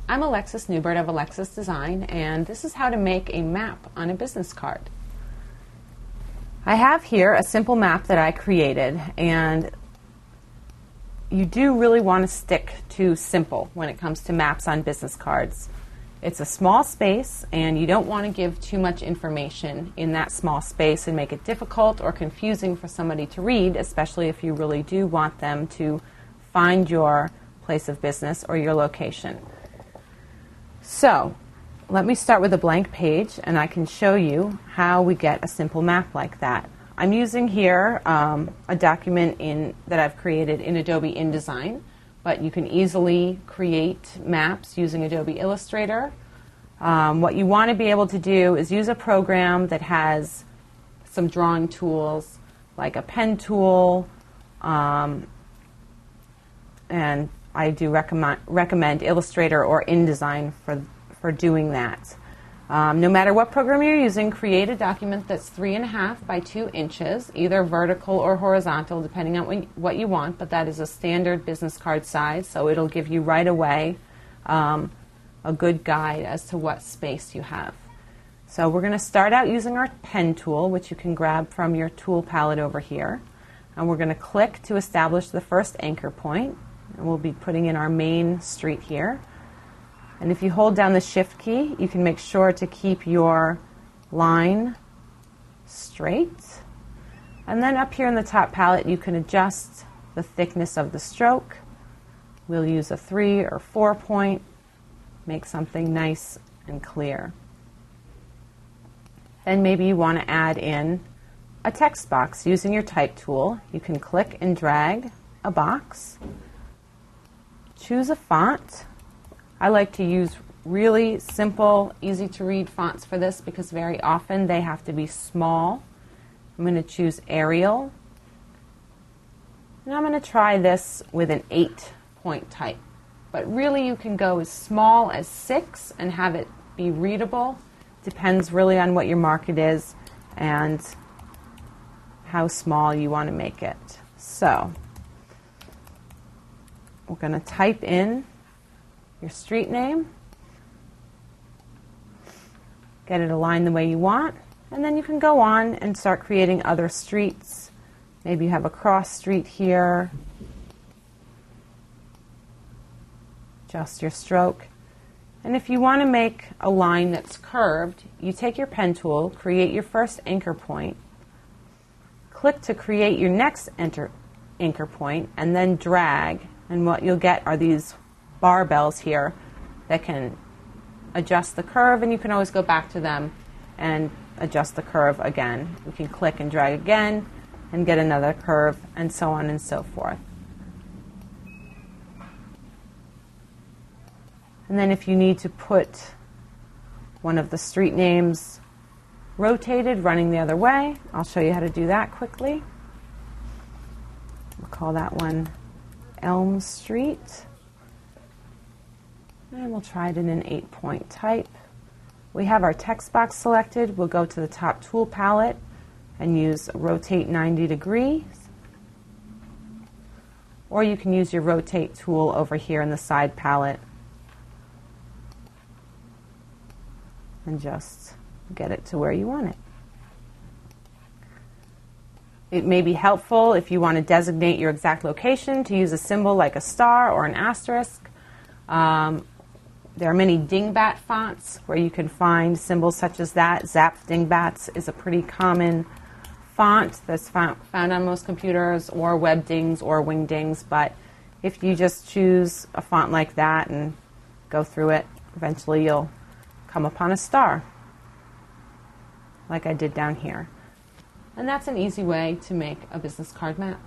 I'm Alexis Newbert of Alexis Design, and this is how to make a map on a business card. I have here a simple map that I created, and you do really want to stick to simple when it comes to maps on business cards. It's a small space, and you don't want to give too much information in that small space and make it difficult or confusing for somebody to read, especially if you really do want them to find your place of business or your location. So, let me start with a blank page, and I can show you how we get a simple map like that. I'm using here a document that I've created in Adobe InDesign, but you can easily create maps using Adobe Illustrator. What you want to be able to do is use a program that has some drawing tools, like a pen tool, and I do recommend Illustrator or InDesign for doing that. No matter what program you're using, create a document that's 3.5 by 2 inches, either vertical or horizontal, depending on what you want, but that is a standard business card size, so it'll give you right away a good guide as to what space you have. So we're going to start out using our pen tool, which you can grab from your tool palette over here, and we're going to click to establish the first anchor point, and we'll be putting in our main street here. And if you hold down the Shift key, you can make sure to keep your line straight. And then up here in the top palette, you can adjust the thickness of the stroke. We'll use a 3 or 4 point, make something nice and clear. Then maybe you want to add in a text box. Using your type tool, you can click and drag a box. Choose a font. I like to use really simple, easy to read fonts for this because very often they have to be small. I'm going to choose Arial. And I'm going to try this with an 8-point type. But really you can go as small as 6 and have it be readable. Depends really on what your market is and how small you want to make it. So we're going to type in your street name, get it aligned the way you want, and then you can go on and start creating other streets. Maybe you have a cross street here. Adjust your stroke. And if you want to make a line that's curved, you take your pen tool, create your first anchor point, click to create your next anchor point, and then drag. And what you'll get are these barbells here that can adjust the curve, and you can always go back to them and adjust the curve again. You can click and drag again and get another curve, and so on and so forth. And then if you need to put one of the street names rotated, running the other way, I'll show you how to do that quickly. We'll call that one Elm Street. And we'll try it in an 8-point type. We have our text box selected. We'll go to the top tool palette and use rotate 90 degrees. Or you can use your rotate tool over here in the side palette and just get it to where you want it. It may be helpful if you want to designate your exact location to use a symbol like a star or an asterisk. There are many dingbat fonts where you can find symbols such as that. Zap Dingbats is a pretty common font that's found on most computers, or Webdings or Wingdings, but if you just choose a font like that and go through it, eventually you'll come upon a star, like I did down here. And that's an easy way to make a business card map.